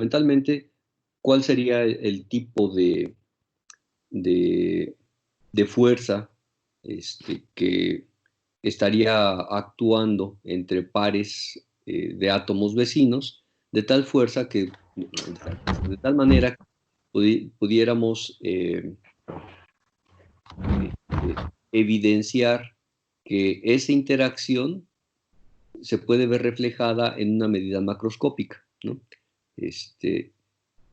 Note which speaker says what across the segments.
Speaker 1: fundamentalmente, ¿cuál sería el tipo de, de fuerza que estaría actuando entre pares de átomos vecinos, de tal fuerza que, de tal manera que pudiéramos evidenciar que esa interacción se puede ver reflejada en una medida macroscópica, ¿no? Este,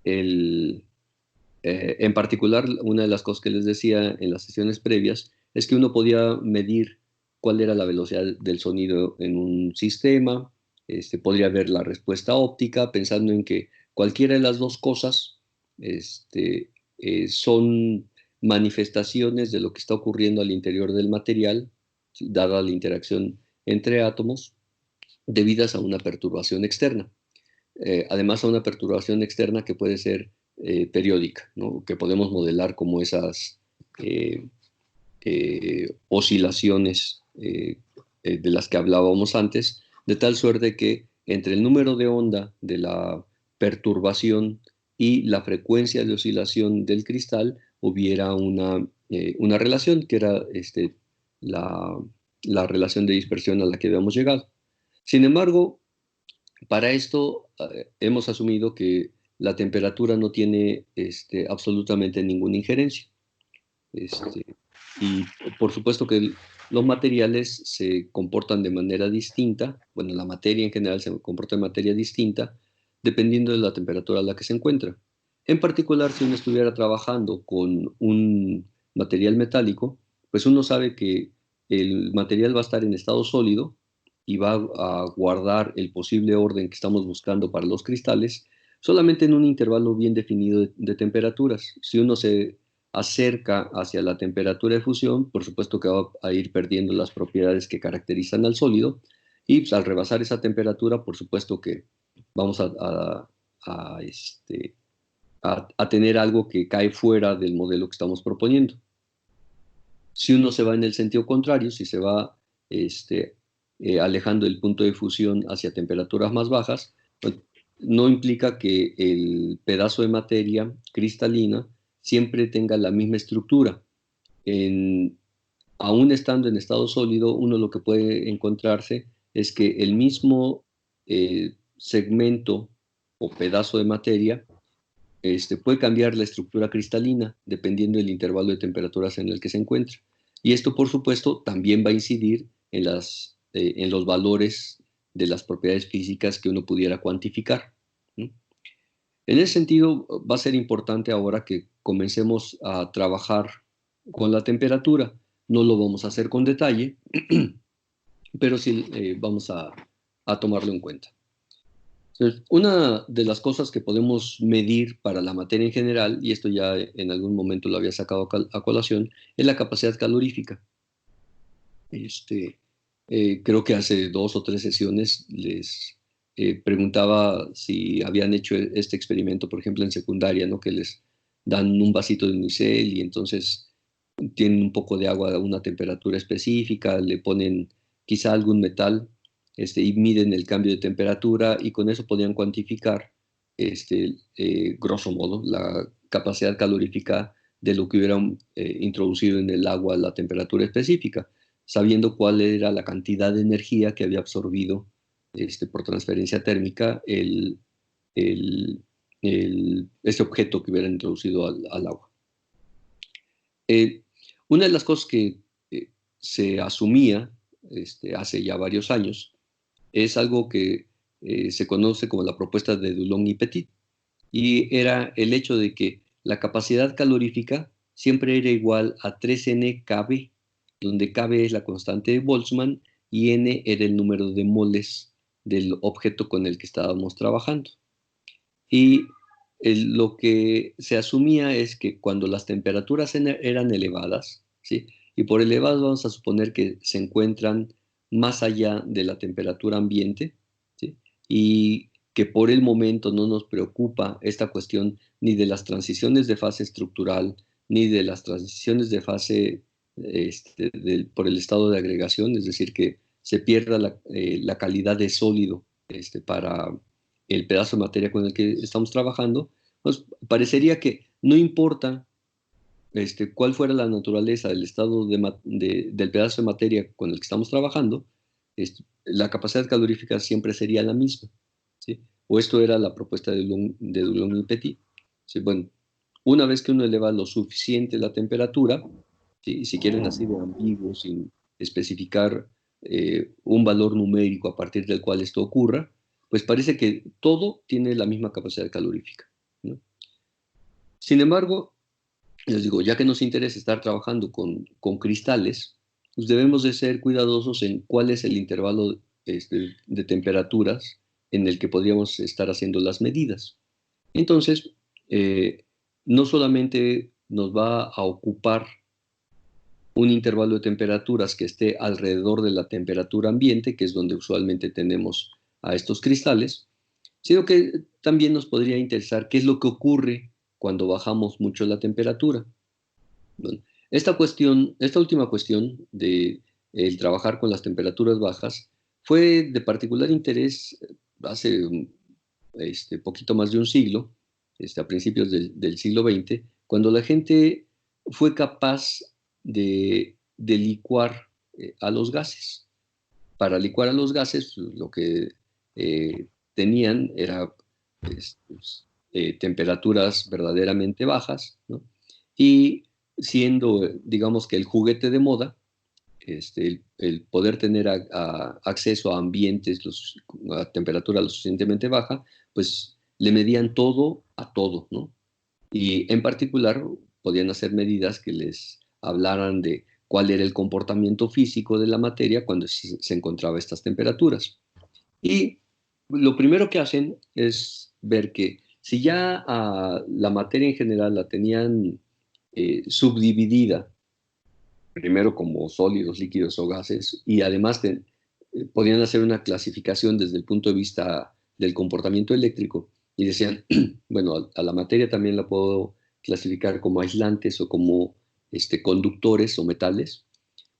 Speaker 1: el, en particular, una de las cosas que les decía en las sesiones previas es que uno podía medir cuál era la velocidad del sonido en un sistema, podría ver la respuesta óptica, pensando en que cualquiera de las dos cosas son manifestaciones de lo que está ocurriendo al interior del material, ¿sí? Dada la interacción entre átomos, debidas a una perturbación externa. Además a una perturbación externa que puede ser periódica, ¿no? Que podemos modelar como esas eh, oscilaciones de las que hablábamos antes, de tal suerte que entre el número de onda de la perturbación y la frecuencia de oscilación del cristal hubiera una relación que era la, la relación de dispersión a la que habíamos llegado. Sin embargo, para esto hemos asumido que la temperatura no tiene absolutamente ninguna injerencia. Este, y por supuesto que los materiales se comportan de manera distinta, bueno, la materia en general se comporta de manera distinta dependiendo de la temperatura a la que se encuentra. En particular, si uno estuviera trabajando con un material metálico, pues uno sabe que el material va a estar en estado sólido y va a guardar el posible orden que estamos buscando para los cristales solamente en un intervalo bien definido de temperaturas. Si uno se acerca hacia la temperatura de fusión, por supuesto que va a ir perdiendo las propiedades que caracterizan al sólido, y pues, al rebasar esa temperatura, por supuesto que vamos a tener algo que cae fuera del modelo que estamos proponiendo. Si uno se va en el sentido contrario, si se va este, alejando del punto de fusión hacia temperaturas más bajas, pues, no implica que el pedazo de materia cristalina siempre tenga la misma estructura. En, Aún estando en estado sólido, uno lo que puede encontrarse es que el mismo segmento o pedazo de materia puede cambiar la estructura cristalina dependiendo del intervalo de temperaturas en el que se encuentra. Y esto, por supuesto, también va a incidir en los valores de las propiedades físicas que uno pudiera cuantificar, ¿no? En ese sentido, va a ser importante ahora que comencemos a trabajar con la temperatura. No lo vamos a hacer con detalle, pero sí vamos a tomarlo en cuenta. Entonces, una de las cosas que podemos medir para la materia en general, y esto ya en algún momento lo había sacado a colación, es la capacidad calorífica. Este, Creo que hace 2 o 3 sesiones les preguntaba si habían hecho este experimento, por ejemplo, en secundaria, ¿no? Que les dan un vasito de unicel y entonces tienen un poco de agua a una temperatura específica, le ponen quizá algún metal, y miden el cambio de temperatura y con eso podían cuantificar, grosso modo, la capacidad calorífica de lo que hubieran introducido en el agua a la temperatura específica, sabiendo cuál era la cantidad de energía que había absorbido por transferencia térmica este objeto que hubieran introducido al agua. Eh, una de las cosas que se asumía hace ya varios años es algo que se conoce como la propuesta de Dulong y Petit, y era el hecho de que la capacidad calorífica siempre era igual a 3n kb, donde kb es la constante de Boltzmann y n era el número de moles del objeto con el que estábamos trabajando. Y lo que se asumía es que cuando las temperaturas eran elevadas, ¿sí? Y por elevadas vamos a suponer que se encuentran más allá de la temperatura ambiente, ¿sí? Y que por el momento no nos preocupa esta cuestión ni de las transiciones de fase estructural, ni de las transiciones de fase por el estado de agregación, es decir, que se pierda la calidad de sólido para el pedazo de materia con el que estamos trabajando, pues parecería que no importa cuál fuera la naturaleza del estado del pedazo de materia con el que estamos trabajando, la capacidad calorífica siempre sería la misma, ¿sí? O esto era la propuesta de Dulong y Petit. ¿Sí? Bueno, una vez que uno eleva lo suficiente la temperatura, ¿sí? Si quieren así de ambiguo, sin especificar un valor numérico a partir del cual esto ocurra, pues parece que todo tiene la misma capacidad calorífica, ¿no? Sin embargo, les digo, ya que nos interesa estar trabajando con cristales, pues debemos de ser cuidadosos en cuál es el intervalo de temperaturas en el que podríamos estar haciendo las medidas. Entonces, eh, no solamente nos va a ocupar un intervalo de temperaturas que esté alrededor de la temperatura ambiente, que es donde usualmente tenemos a estos cristales, sino que también nos podría interesar qué es lo que ocurre cuando bajamos mucho la temperatura. Bueno, esta última cuestión de el trabajar con las temperaturas bajas fue de particular interés hace poquito más de un siglo, a principios del siglo XX, cuando la gente fue capaz de licuar a los gases. Para licuar a los gases, lo que tenían era temperaturas verdaderamente bajas, ¿no? Y siendo, digamos que el juguete de moda, el poder tener acceso a ambientes a temperatura lo suficientemente baja, pues le medían todo a todo, ¿no? Y en particular podían hacer medidas que les hablaran de cuál era el comportamiento físico de la materia cuando se encontraba a estas temperaturas. Y lo primero que hacen es ver que si ya la materia en general la tenían subdividida, primero como sólidos, líquidos o gases, y además podían hacer una clasificación desde el punto de vista del comportamiento eléctrico, y decían, bueno, a la materia también la puedo clasificar como aislantes o como conductores o metales.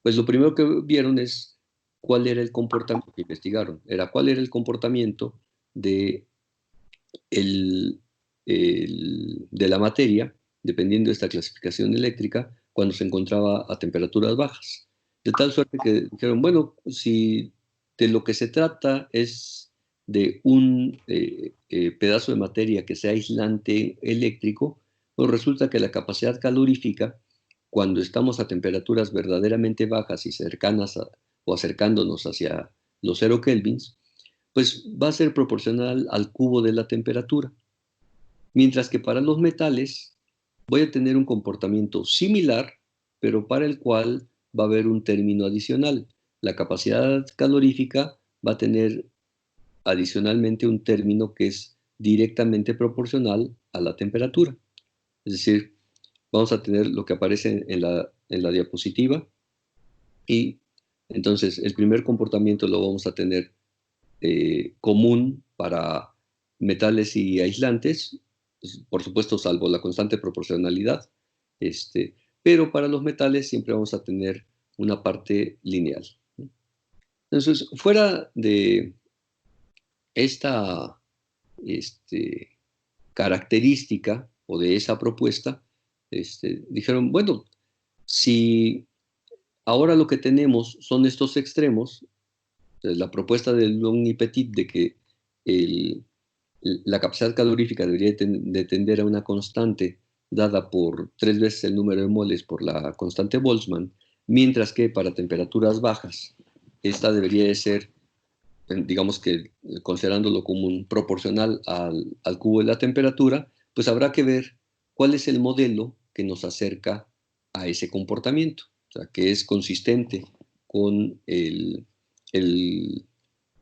Speaker 1: Pues lo primero que vieron es cuál era el comportamiento, que investigaron, era cuál era el comportamiento de, de la materia, dependiendo de esta clasificación eléctrica, cuando se encontraba a temperaturas bajas. De tal suerte que dijeron, bueno, si de lo que se trata es de un pedazo de materia que sea aislante eléctrico, pues resulta que la capacidad calorífica, cuando estamos a temperaturas verdaderamente bajas y cercanas o acercándonos hacia los 0 kelvins, pues va a ser proporcional al cubo de la temperatura. Mientras que para los metales voy a tener un comportamiento similar, pero para el cual va a haber un término adicional. La capacidad calorífica va a tener adicionalmente un término que es directamente proporcional a la temperatura. Es decir, vamos a tener lo que aparece en la diapositiva y entonces el primer comportamiento lo vamos a tener común para metales y aislantes, por supuesto, salvo la constante proporcionalidad, pero para los metales siempre vamos a tener una parte lineal. Entonces, fuera de esta característica o de esa propuesta, dijeron, bueno, si ahora lo que tenemos son estos extremos, la propuesta del Long y Petit de que el, la capacidad calorífica debería de tender a una constante dada por 3 veces el número de moles por la constante Boltzmann, mientras que para temperaturas bajas esta debería de ser, digamos que considerándolo como un proporcional al cubo de la temperatura, pues habrá que ver cuál es el modelo que nos acerca a ese comportamiento, o sea, que es consistente con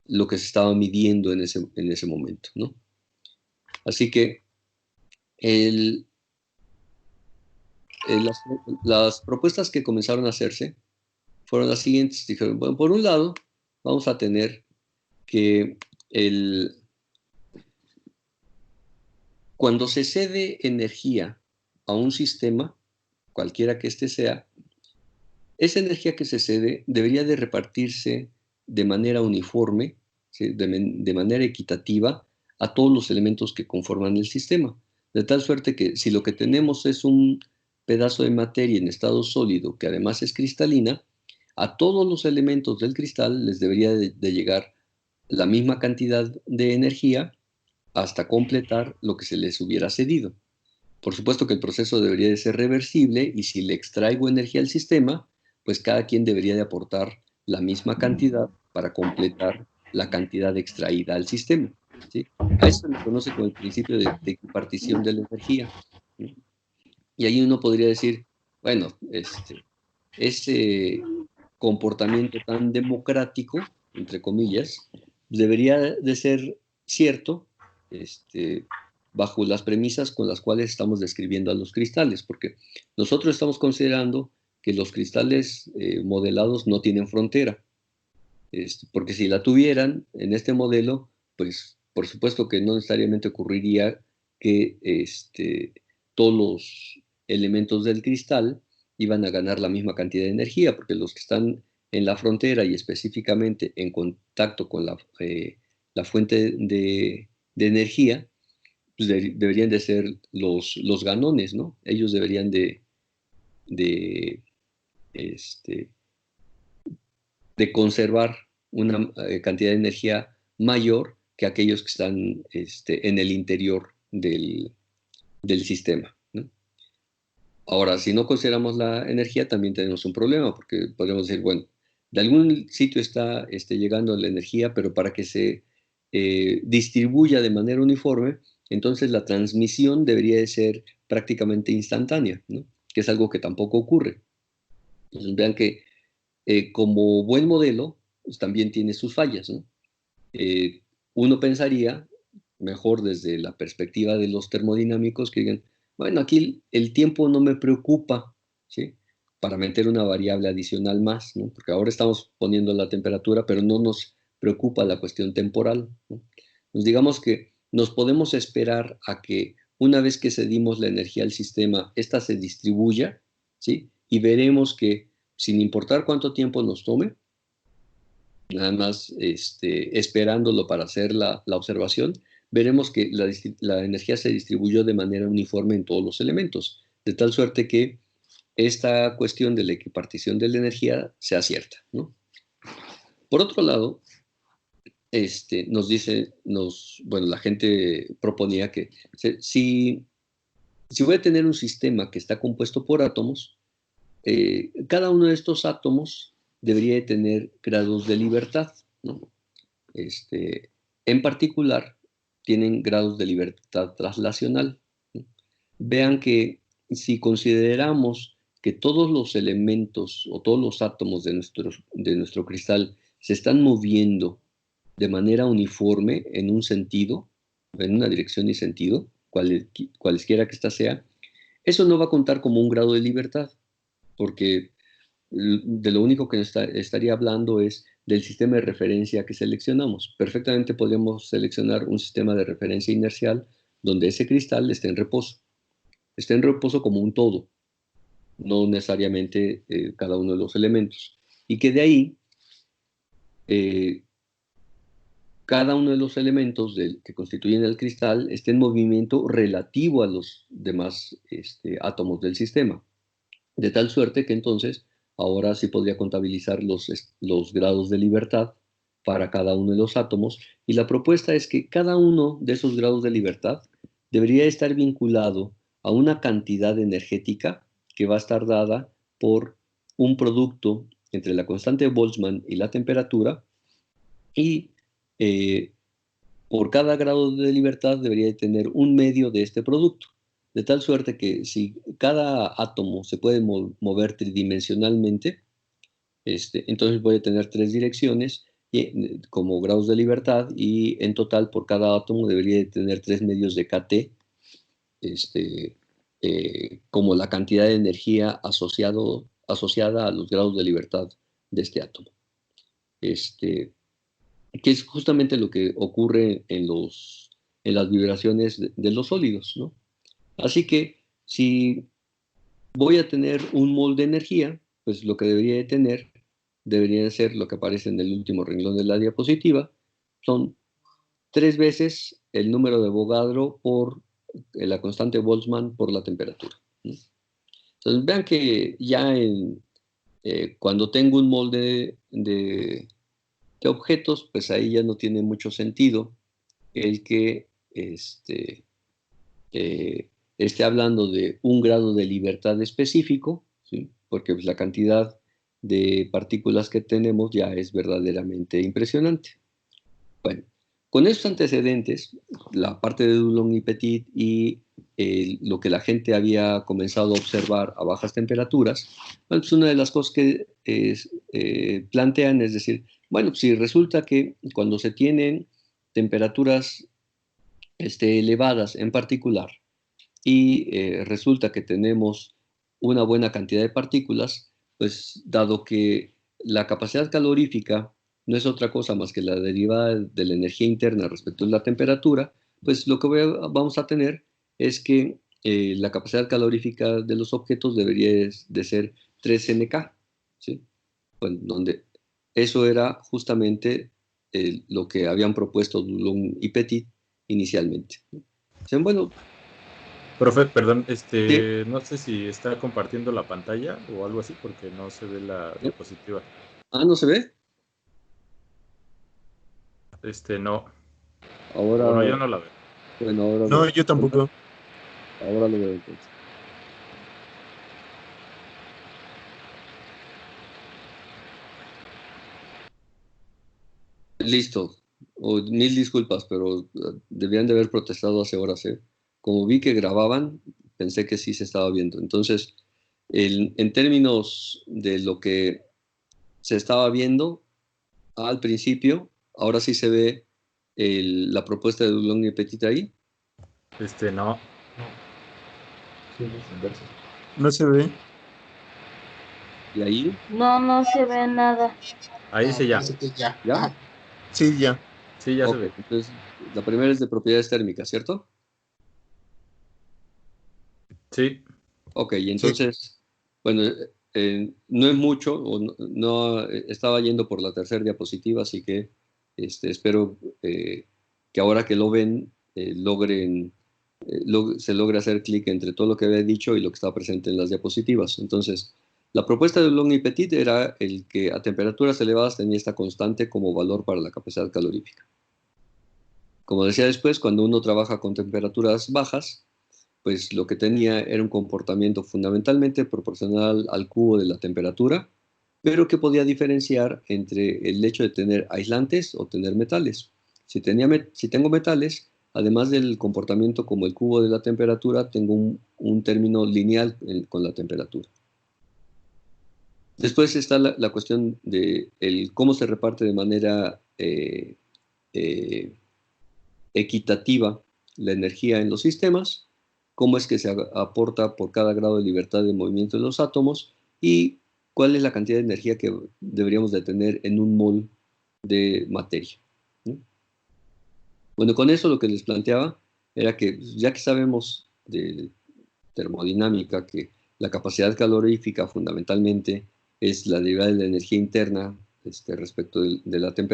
Speaker 1: lo que se estaba midiendo en ese momento, ¿no? Así que el, las propuestas que comenzaron a hacerse fueron las siguientes. Dijeron, bueno, por un lado, vamos a tener que cuando se cede energía a un sistema, cualquiera que éste sea, esa energía que se cede debería de repartirse de manera uniforme, ¿sí? De manera equitativa a todos los elementos que conforman el sistema. De tal suerte que si lo que tenemos es un pedazo de materia en estado sólido que además es cristalina, a todos los elementos del cristal les debería de llegar la misma cantidad de energía hasta completar lo que se les hubiera cedido. Por supuesto que el proceso debería de ser reversible y si le extraigo energía al sistema, pues cada quien debería de aportar la misma cantidad para completar la cantidad extraída al sistema, ¿sí? A eso se le conoce como el principio de equipartición de la energía, ¿sí? Y ahí uno podría decir, bueno, ese comportamiento tan democrático, entre comillas, debería de ser cierto, este, bajo las premisas con las cuales estamos describiendo a los cristales, porque nosotros estamos considerando que los cristales modelados no tienen frontera, porque si la tuvieran en este modelo, pues por supuesto que no necesariamente ocurriría que todos los elementos del cristal iban a ganar la misma cantidad de energía, porque los que están en la frontera y específicamente en contacto con la fuente de energía, pues deberían de ser los ganones, ¿no? Ellos deberían de, este, de conservar una cantidad de energía mayor que aquellos que están en el interior del sistema, ¿no? Ahora, si no consideramos la energía, también tenemos un problema, porque podemos decir, bueno, de algún sitio está llegando la energía, pero para que se distribuya de manera uniforme, entonces la transmisión debería de ser prácticamente instantánea, ¿no? Que es algo que tampoco ocurre. Entonces, vean que como buen modelo, pues también tiene sus fallas, ¿no? Eh, Uno pensaría, mejor desde la perspectiva de los termodinámicos, que digan, bueno, aquí el tiempo no me preocupa, ¿sí? Para meter una variable adicional más, ¿no? Porque ahora estamos poniendo la temperatura, pero no nos preocupa la cuestión temporal, ¿no? Pues digamos que nos podemos esperar a que una vez que cedimos la energía al sistema, ésta se distribuya, ¿sí? Y veremos que sin importar cuánto tiempo nos tome, nada más esperándolo para hacer la observación, veremos que la energía se distribuyó de manera uniforme en todos los elementos, de tal suerte que esta cuestión de la equipartición de la energía sea cierta, ¿no? Por otro lado, nos dice, bueno, la gente proponía que si voy a tener un sistema que está compuesto por átomos, cada uno de estos átomos debería de tener grados de libertad, ¿no? En particular, tienen grados de libertad traslacional, ¿no? Vean que si consideramos que todos los elementos o todos los átomos de nuestro cristal se están moviendo de manera uniforme en un sentido, en una dirección y sentido, cualesquiera que ésta sea, eso no va a contar como un grado de libertad, porque de lo único que estaría hablando es del sistema de referencia que seleccionamos. Perfectamente podríamos seleccionar un sistema de referencia inercial donde ese cristal esté en reposo como un todo, no necesariamente cada uno de los elementos. Y que de ahí eh, cada uno de los elementos que constituyen el cristal esté en movimiento relativo a los demás átomos del sistema. De tal suerte que entonces ahora sí podría contabilizar los grados de libertad para cada uno de los átomos. Y la propuesta es que cada uno de esos grados de libertad debería estar vinculado a una cantidad energética que va a estar dada por un producto entre la constante de Boltzmann y la temperatura, y eh, por cada grado de libertad debería de tener un medio de este producto. De tal suerte que si cada átomo se puede mover tridimensionalmente, entonces voy a tener tres direcciones como grados de libertad, y en total por cada átomo debería de tener tres medios de kT, como la cantidad de energía asociada a los grados de libertad de este átomo. Que es justamente lo que ocurre en las vibraciones de los sólidos, ¿no? Así que si voy a tener un mol de energía, pues lo que debería de tener, debería de ser lo que aparece en el último renglón de la diapositiva, son 3 veces el número de Avogadro por la constante Boltzmann por la temperatura. Entonces vean que ya cuando tengo un molde de objetos, pues ahí ya no tiene mucho sentido el que esté hablando de un grado de libertad específico, ¿sí? Porque pues, la cantidad de partículas que tenemos ya es verdaderamente impresionante. Bueno, con estos antecedentes, la parte de Dulong y Petit y lo que la gente había comenzado a observar a bajas temperaturas, bueno, pues una de las cosas que plantean es decir, bueno, si resulta que cuando se tienen temperaturas elevadas en particular y resulta que tenemos una buena cantidad de partículas, pues dado que la capacidad calorífica no es otra cosa más que la derivada de la energía interna respecto a la temperatura, pues lo que vamos a tener es que la capacidad calorífica de los objetos debería de ser 3NK, ¿sí? Bueno, donde eso era justamente lo que habían propuesto Dulong y Petit inicialmente. Dicen, bueno,
Speaker 2: Profe, perdón,
Speaker 1: sí,
Speaker 2: no sé si está compartiendo la pantalla o algo así porque no se ve la diapositiva.
Speaker 1: ¿no se ve?
Speaker 2: No. Bueno,
Speaker 1: Ahora,
Speaker 2: yo no la veo.
Speaker 1: bueno,
Speaker 3: No, yo tampoco.
Speaker 1: ahora lo veo entonces. Listo. Mil disculpas, pero debían de haber protestado hace horas, ¿eh? Como vi que grababan, pensé que sí se estaba viendo. Entonces, en términos de lo que se estaba viendo al principio, ahora sí se ve la propuesta de Dulong y Petit ahí.
Speaker 2: No.
Speaker 3: No se ve.
Speaker 1: Y ahí,
Speaker 4: No, no se ve nada.
Speaker 2: Ahí sí ya.
Speaker 1: ¿ya?
Speaker 3: Sí, ya.
Speaker 2: Sí, ya se
Speaker 1: Ok,
Speaker 2: ve.
Speaker 1: entonces la primera es de propiedades térmicas, ¿cierto?
Speaker 2: Sí.
Speaker 1: Ok, y
Speaker 3: Sí.
Speaker 1: entonces, bueno, no es mucho, o estaba yendo por la tercera diapositiva, así que espero que ahora que lo ven, se logre hacer clic entre todo lo que había dicho y lo que estaba presente en las diapositivas. Entonces, la propuesta de Long y Petit era el que a temperaturas elevadas tenía esta constante como valor para la capacidad calorífica. Como decía después, cuando uno trabaja con temperaturas bajas, pues lo que tenía era un comportamiento fundamentalmente proporcional al cubo de la temperatura, pero que podía diferenciar entre el hecho de tener aislantes o tener metales. Si tengo metales, además del comportamiento como el cubo de la temperatura, tengo un término lineal con la temperatura. Después está la cuestión de cómo se reparte de manera eh, equitativa la energía en los sistemas, cómo es que se aporta por cada grado de libertad de movimiento de los átomos y cuál es la cantidad de energía que deberíamos de tener en un mol de materia, ¿no? Bueno, con eso lo que les planteaba era que ya que sabemos de termodinámica que la capacidad calorífica fundamentalmente es la derivada de la energía interna respecto de la temperatura,